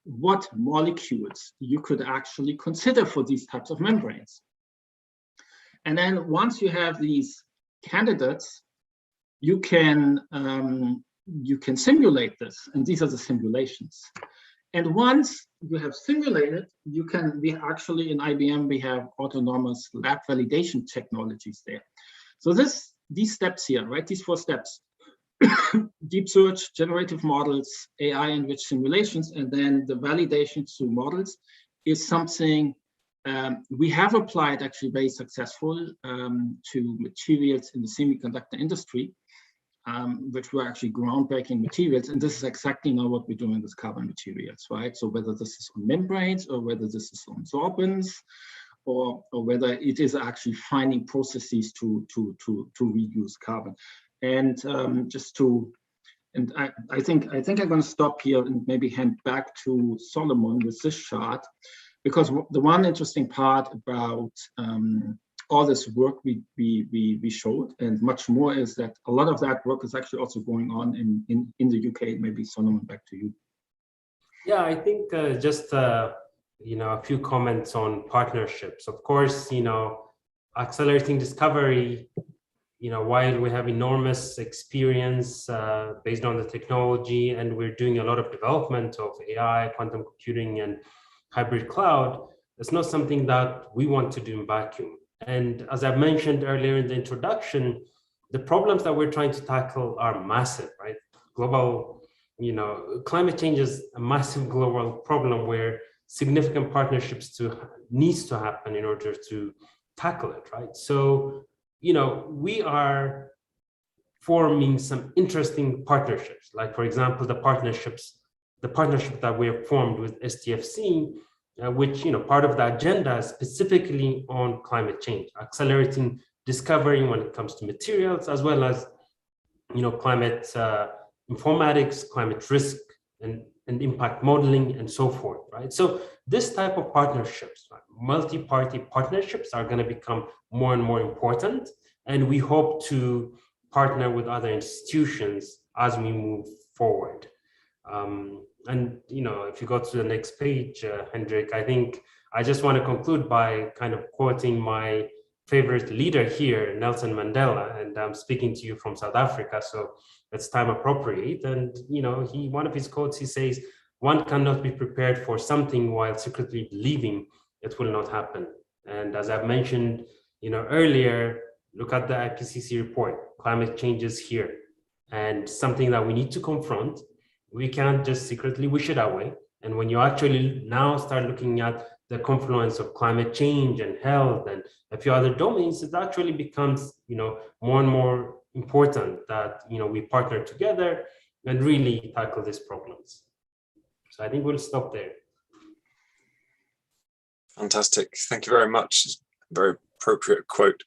what molecules you could actually consider for these types of membranes. And then once you have these candidates, you can simulate this, and these are the simulations. And once you have simulated, we actually in IBM, we have autonomous lab validation technologies there. So these steps here, right, these 4 steps, deep search, generative models, AI-enriched simulations, and then the validation through models is something we have applied actually very successful to materials in the semiconductor industry, which were actually groundbreaking materials. And this is exactly now what we're doing with carbon materials, right? So whether this is on membranes or whether this is on sorbents, or whether it is actually finding processes to reduce carbon. And I think I'm going to stop here and maybe hand back to Solomon with this chart, because the one interesting part about all this work we showed and much more is that a lot of that work is actually also going on in the UK. Maybe Solomon, back to you. Yeah, I think just a few comments on partnerships. Of course, accelerating discovery, while we have enormous experience based on the technology, and we're doing a lot of development of AI, quantum computing, and hybrid cloud, it's not something that we want to do in vacuum. And as I mentioned earlier in the introduction, the problems that we're trying to tackle are massive, right? Global, climate change is a massive global problem where significant partnerships needs to happen in order to tackle it, right? So, we are forming some interesting partnerships, like, for example, the partnership that we have formed with STFC, which, part of the agenda is specifically on climate change, accelerating discovery when it comes to materials, as well as, climate informatics, climate risk, and impact modeling, and so forth, right? So this type of partnerships, right, multi-party partnerships, are going to become more and more important, and we hope to partner with other institutions as we move forward. And if you go to the next page, Hendrik, I think I just want to conclude by kind of quoting my favorite leader here, Nelson Mandela, and I'm speaking to you from South Africa, so it's time appropriate. And one of his quotes, he says, "One cannot be prepared for something while secretly believing it will not happen." And as I've mentioned, earlier, look at the IPCC report. Climate change is here, and something that we need to confront. We can't just secretly wish it away. And when you actually now start looking at the confluence of climate change and health and a few other domains, it actually becomes, more and more important that, we partner together and really tackle these problems. So I think we'll stop there. Fantastic. Thank you very much. Very appropriate quote.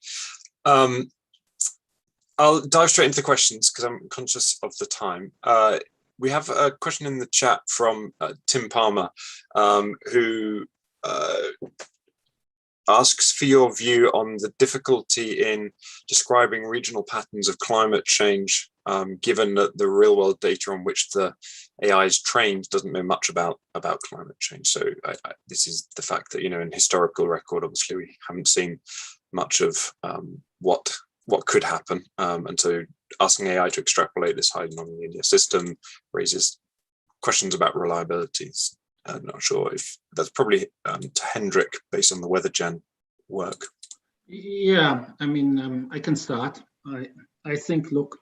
I'll dive straight into the questions because I'm conscious of the time. We have a question in the chat from Tim Palmer, who asks for your view on the difficulty in describing regional patterns of climate change, given that the real world data on which the AI is trained doesn't know much about climate change. So this is the fact that, in historical record, obviously, we haven't seen much of what could happen. And so asking AI to extrapolate this high nonlinear system raises questions about reliability. I'm not sure if that's probably to Hendrik based on the WeatherGen work. Yeah, I mean, I can start. I think, look,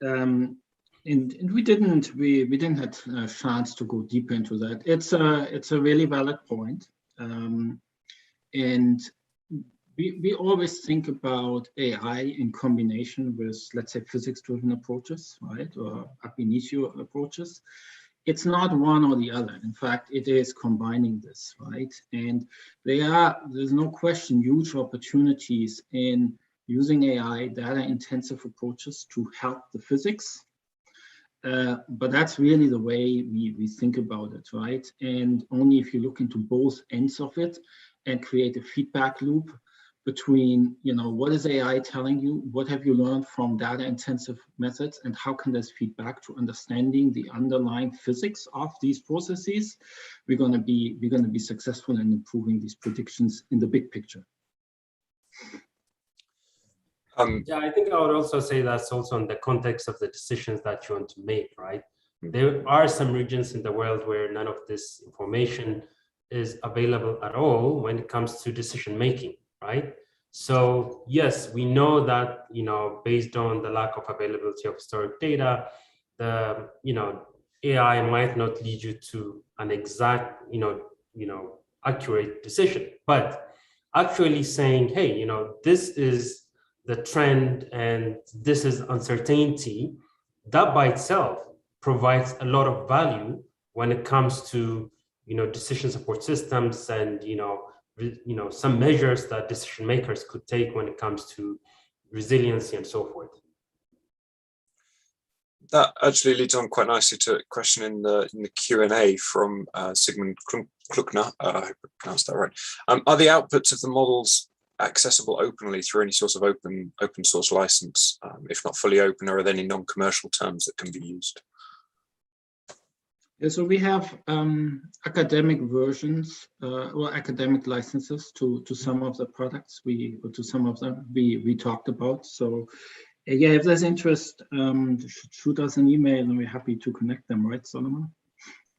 and we didn't have a chance to go deeper into that. It's a really valid point, and we always think about AI in combination with, let's say, physics-driven approaches, right, or ab initio approaches. It's not one or the other. In fact, it is combining this, right? And there's no question, huge opportunities in using AI, data-intensive approaches to help the physics. But that's really the way we think about it, right? And only if you look into both ends of it and create a feedback loop between, what is AI telling you? What have you learned from data-intensive methods, and how can this feed back to understanding the underlying physics of these processes? We're going to be successful in improving these predictions in the big picture. Yeah, I think I would also say that's also in the context of the decisions that you want to make, right? There are some regions in the world where none of this information is available at all when it comes to decision making, right? So yes, we know that, based on the lack of availability of historic data, the, AI might not lead you to an exact, accurate decision, but actually saying, hey, this is the trend and this is uncertainty, that by itself provides a lot of value when it comes to, decision support systems and, some measures that decision makers could take when it comes to resiliency and so forth. That actually leads on quite nicely to a question in the Q&A from Sigmund Kluckner. I hope I pronounced that right. Are the outputs of the models accessible openly through any source of open source license? If not fully open, are there any non-commercial terms that can be used? Yeah, so we have academic versions or academic licenses to some of the products we talked about. So yeah, if there's interest, shoot us an email and we're happy to connect them, right, Solomon?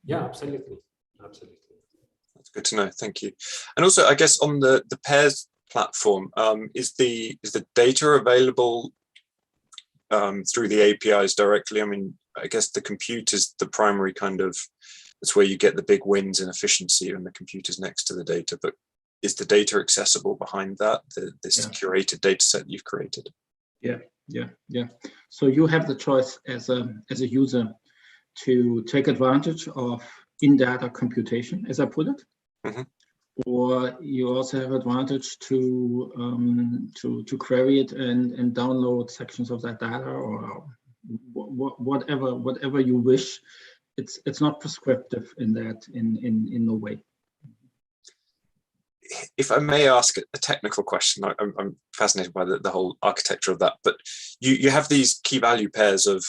Yeah, absolutely. Absolutely. That's good to know. Thank you. And also, I guess on the pairs platform, is the data available through the APIs directly? I mean, I guess the compute is the primary kind of, that's where you get the big wins in efficiency, and the computer's next to the data. But is the data accessible behind that, this curated data set you've created? Yeah. So you have the choice as a user to take advantage of in-data computation, as I put it, or you also have advantage to query it and download sections of that data, or whatever you wish. It's not prescriptive in that in no way. If I may ask a technical question, I'm fascinated by the whole architecture of that. But you have these key value pairs of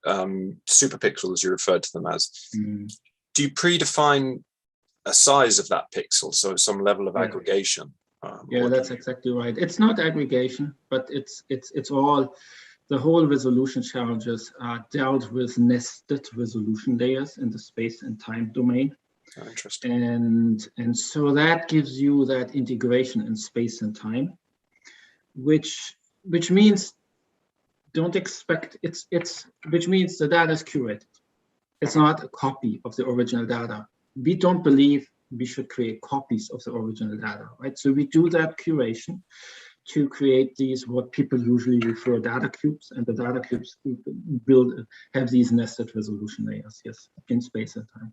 superpixels, you referred to them as. Do you predefine a size of that pixel, so some level of aggregation? Yeah, that's exactly right. It's not aggregation, but it's all, the whole resolution challenges are dealt with nested resolution layers in the space and time domain. Oh, interesting. And so that gives you that integration in space and time, which means don't expect which means the data is curated. It's not a copy of the original data. We don't believe we should create copies of the original data, right? So we do that curation to create these, what people usually refer data cubes, and the data cubes have these nested resolution layers, yes, in space and time.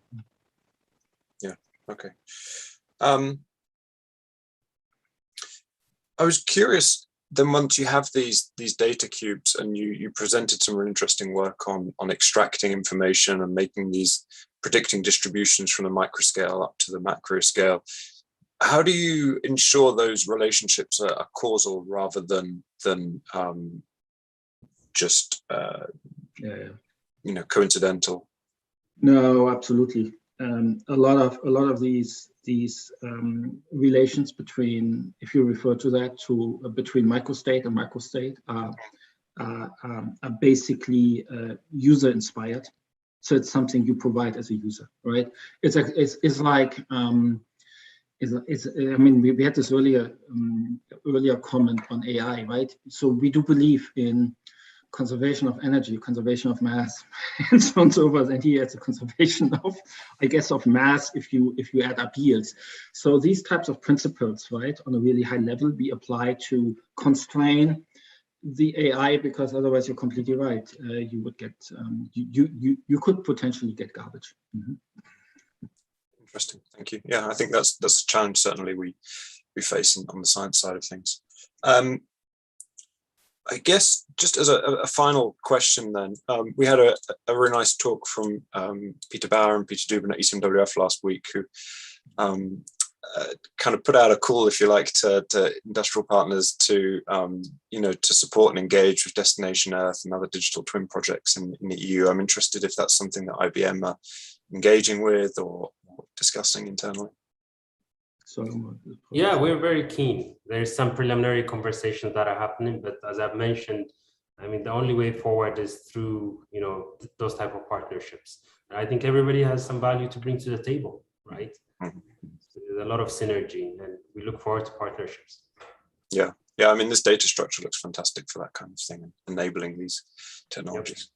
Yeah, okay. I was curious, then once you have these data cubes, and you presented some really interesting work on extracting information and making these, predicting distributions from the micro scale up to the macro scale, how do you ensure those relationships are causal rather than just coincidental? No, absolutely. A lot of these relations between, if you refer to that, between microstate and macrostate are basically user inspired. So it's something you provide as a user, right? It's like I mean, we had this earlier comment on AI, right? So we do believe in conservation of energy, conservation of mass, and so on and so forth. And here it's a conservation of, I guess, of mass if you add up yields. So these types of principles, right, on a really high level, we apply to constrain the AI, because otherwise you're completely right. You would get you could potentially get garbage. Interesting, thank you. Yeah, I think that's a challenge certainly we face on the science side of things. I guess just as a final question then, we had a really nice talk from Peter Bauer and Peter Dubin at ECMWF last week, who kind of put out a call, if you like, to industrial partners to to support and engage with Destination Earth and other digital twin projects in the EU. I'm interested if that's something that IBM are engaging with or discussing internally. Yeah, we're very keen. There's some preliminary conversations that are happening, but as I've mentioned, I mean, the only way forward is through, those type of partnerships. And I think everybody has some value to bring to the table, right? So there's a lot of synergy, and we look forward to partnerships. Yeah. Yeah, I mean, this data structure looks fantastic for that kind of thing, enabling these technologies. Yep.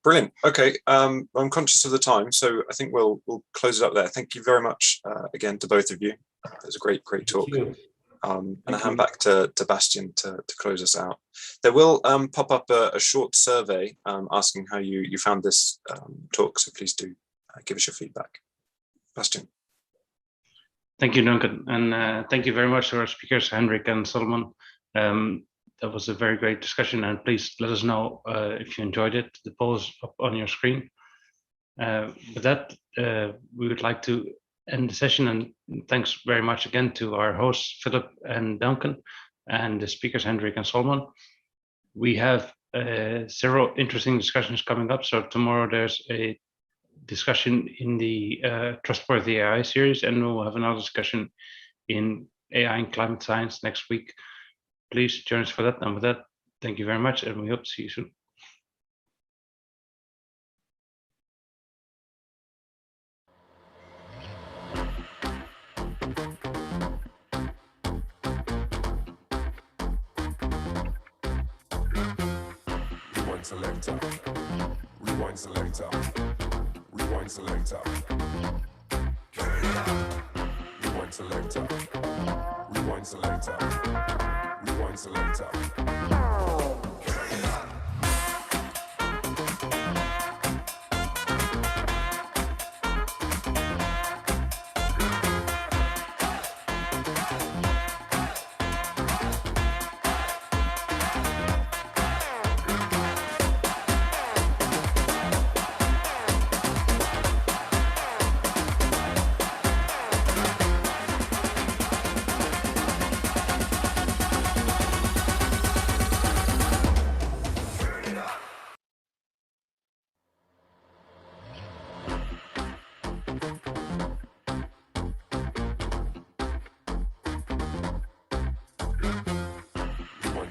Brilliant. Okay, I'm conscious of the time, so I think we'll close it up there. Thank you very much again to both of you. It was a great talk. And I hand back to Bastian to close us out. There will pop up a short survey asking how you found this talk, so please do give us your feedback. Bastian. Thank you, Duncan, and thank you very much to our speakers, Hendrik and Solomon. That was a very great discussion, and please let us know if you enjoyed it. The poll is up on your screen. With that, we would like to end the session, and thanks very much again to our hosts, Philip and Duncan, and the speakers, Hendrik and Solomon. We have several interesting discussions coming up. So tomorrow there's a discussion in the Trustworthy AI series, and we'll have another discussion in AI and climate science next week. Please join us for that. And with that, thank you very much, and we hope to see you soon. Selector, rewind selector, rewind selector, rewind selector, rewind selector, rewind selector.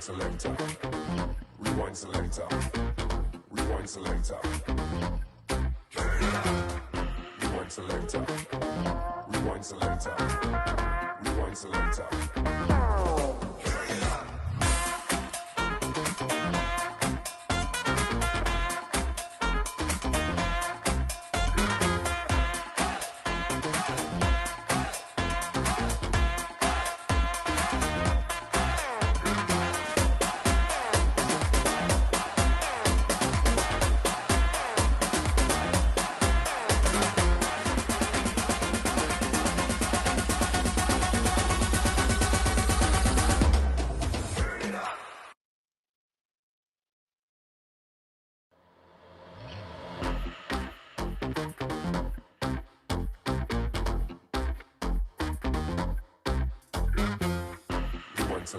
Selector, rewind selector, rewind selector, rewind selector, rewind selector, rewind selector.